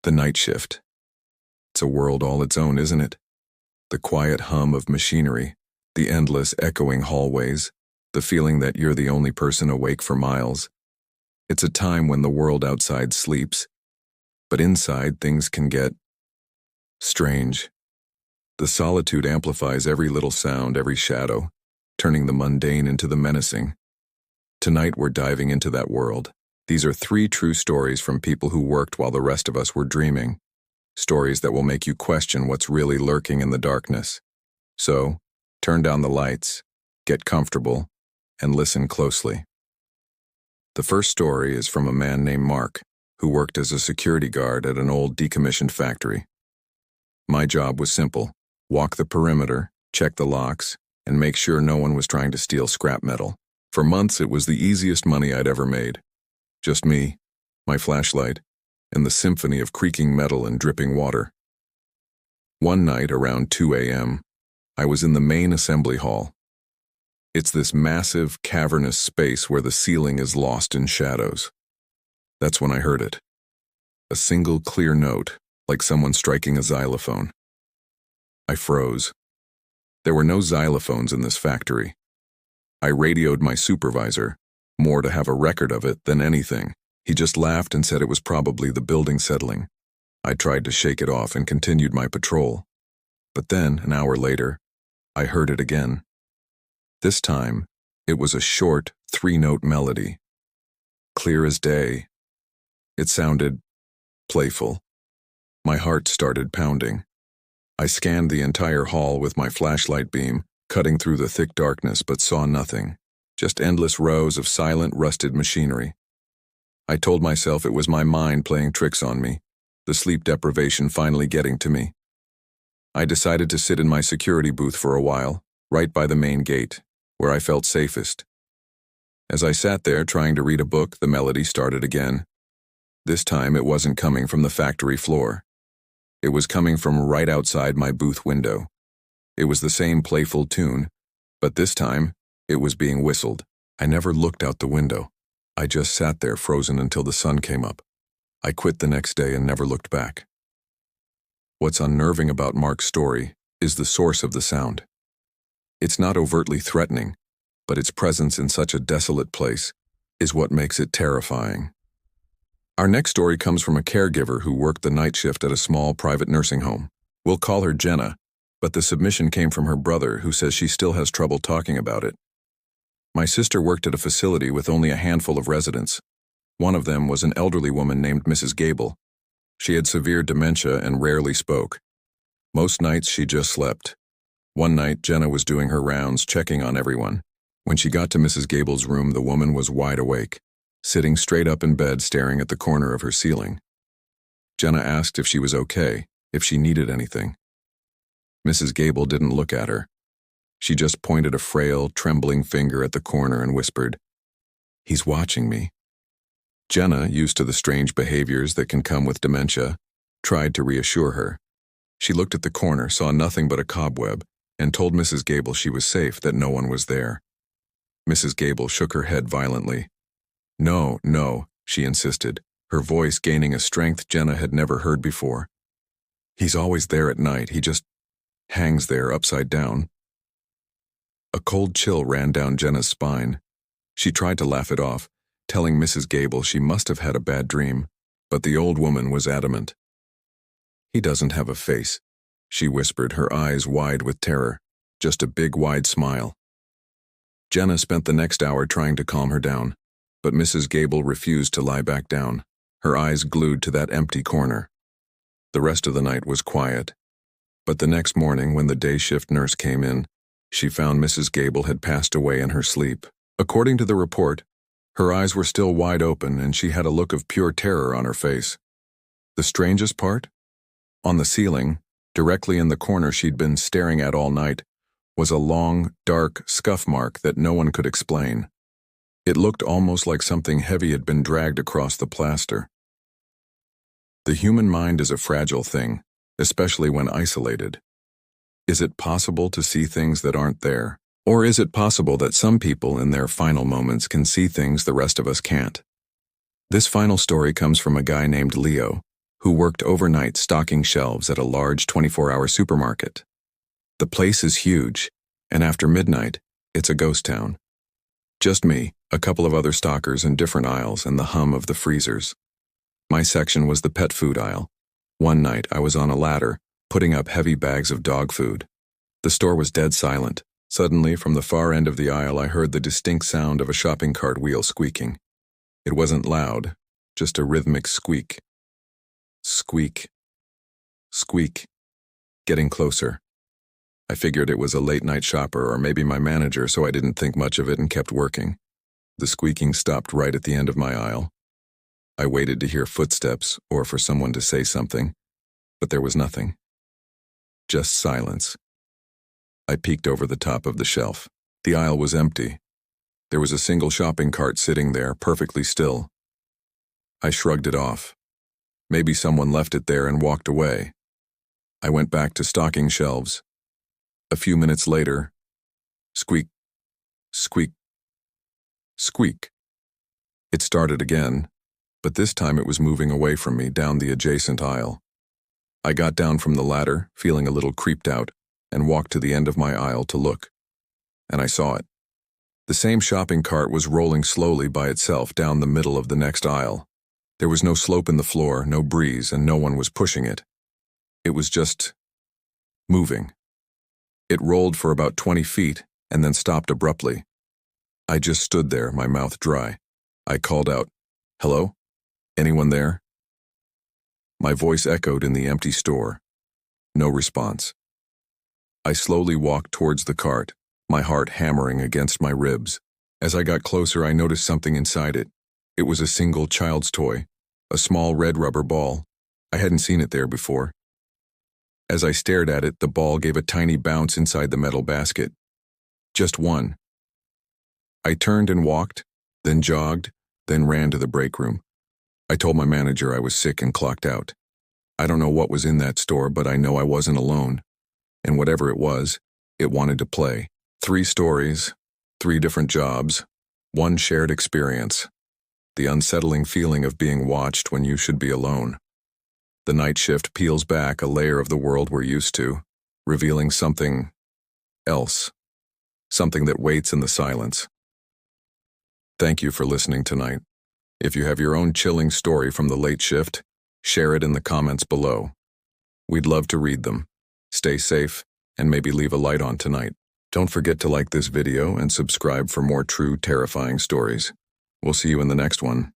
The night shift. It's a world all its own, isn't it? The quiet hum of machinery, the endless echoing hallways, the feeling that you're the only person awake for miles. It's a time when the world outside sleeps, but inside things can get strange. The solitude amplifies every little sound, every shadow, turning the mundane into the menacing. Tonight we're diving into that world. These are 3 true stories from people who worked while the rest of us were dreaming. Stories that will make you question what's really lurking in the darkness. So, turn down the lights, get comfortable, and listen closely. The first story is from a man named Mark, who worked as a security guard at an old decommissioned factory. My job was simple: walk the perimeter, check the locks, and make sure no one was trying to steal scrap metal. For months it was the easiest money I'd ever made. Just me, my flashlight, and the symphony of creaking metal and dripping water. One night around 2 a.m., I was in the main assembly hall. It's this massive, cavernous space where the ceiling is lost in shadows. That's when I heard it. A single clear note, like someone striking a xylophone. I froze. There were no xylophones in this factory. I radioed my supervisor, more to have a record of it than anything. He just laughed and said it was probably the building settling. I tried to shake it off and continued my patrol. But then, an hour later, I heard it again. This time, it was a short, 3-note melody. Clear as day. It sounded playful. My heart started pounding. I scanned the entire hall with my flashlight beam, cutting through the thick darkness, but saw nothing. Just endless rows of silent, rusted machinery. I told myself it was my mind playing tricks on me, the sleep deprivation finally getting to me. I decided to sit in my security booth for a while, right by the main gate, where I felt safest. As I sat there trying to read a book, the melody started again. This time it wasn't coming from the factory floor. It was coming from right outside my booth window. It was the same playful tune, but this time, it was being whistled. I never looked out the window. I just sat there frozen until the sun came up. I quit the next day and never looked back. What's unnerving about Mark's story is the source of the sound. It's not overtly threatening, but its presence in such a desolate place is what makes it terrifying. Our next story comes from a caregiver who worked the night shift at a small private nursing home. We'll call her Jenna, but the submission came from her brother, who says she still has trouble talking about it. My sister worked at a facility with only a handful of residents. One of them was an elderly woman named Mrs. Gable. She had severe dementia and rarely spoke. Most nights she just slept. One night, Jenna was doing her rounds, checking on everyone. When she got to Mrs. Gable's room, the woman was wide awake, sitting straight up in bed, staring at the corner of her ceiling. Jenna asked if she was okay, if she needed anything. Mrs. Gable didn't look at her. She just pointed a frail, trembling finger at the corner and whispered, "He's watching me." Jenna, used to the strange behaviors that can come with dementia, tried to reassure her. She looked at the corner, saw nothing but a cobweb, and told Mrs. Gable she was safe, that no one was there. Mrs. Gable shook her head violently. "No, no," she insisted, her voice gaining a strength Jenna had never heard before. "He's always there at night. He just hangs there upside down." A cold chill ran down Jenna's spine. She tried to laugh it off, telling Mrs. Gable she must have had a bad dream, but the old woman was adamant. "He doesn't have a face," she whispered, her eyes wide with terror, just a big wide smile. Jenna spent the next hour trying to calm her down, but Mrs. Gable refused to lie back down, her eyes glued to that empty corner. The rest of the night was quiet, but the next morning when the day shift nurse came in, she found Mrs. Gable had passed away in her sleep. According to the report, her eyes were still wide open and she had a look of pure terror on her face. The strangest part? On the ceiling, directly in the corner she'd been staring at all night, was a long, dark scuff mark that no one could explain. It looked almost like something heavy had been dragged across the plaster. The human mind is a fragile thing, especially when isolated. Is it possible to see things that aren't there? Or is it possible that some people in their final moments can see things the rest of us can't? This final story comes from a guy named Leo, who worked overnight stocking shelves at a large 24-hour supermarket. The place is huge, and after midnight, it's a ghost town. Just me, a couple of other stockers in different aisles, and the hum of the freezers. My section was the pet food aisle. One night, I was on a ladder, putting up heavy bags of dog food. The store was dead silent. Suddenly, from the far end of the aisle, I heard the distinct sound of a shopping cart wheel squeaking. It wasn't loud, just a rhythmic squeak. Squeak. Squeak. Getting closer. I figured it was a late-night shopper or maybe my manager, so I didn't think much of it and kept working. The squeaking stopped right at the end of my aisle. I waited to hear footsteps or for someone to say something, but there was nothing. Just silence. I peeked over the top of the shelf. The aisle was empty. There was a single shopping cart sitting there, perfectly still. I shrugged it off. Maybe someone left it there and walked away. I went back to stocking shelves. A few minutes later, squeak, squeak, squeak. It started again, but this time it was moving away from me down the adjacent aisle. I got down from the ladder, feeling a little creeped out, and walked to the end of my aisle to look. And I saw it. The same shopping cart was rolling slowly by itself down the middle of the next aisle. There was no slope in the floor, no breeze, and no one was pushing it. It was just moving. It rolled for about 20 feet and then stopped abruptly. I just stood there, my mouth dry. I called out, "Hello? Anyone there?" My voice echoed in the empty store. No response. I slowly walked towards the cart, my heart hammering against my ribs. As I got closer, I noticed something inside it. It was a single child's toy, a small red rubber ball. I hadn't seen it there before. As I stared at it, the ball gave a tiny bounce inside the metal basket. Just one. I turned and walked, then jogged, then ran to the break room. I told my manager I was sick and clocked out. I don't know what was in that store, but I know I wasn't alone. And whatever it wanted to play. 3 stories, 3 different jobs, 1 shared experience. The unsettling feeling of being watched when you should be alone. The night shift peels back a layer of the world we're used to, revealing something else, something that waits in the silence. Thank you for listening tonight. If you have your own chilling story from the late shift, share it in the comments below. We'd love to read them. Stay safe, and maybe leave a light on tonight. Don't forget to like this video and subscribe for more true, terrifying stories. We'll see you in the next one.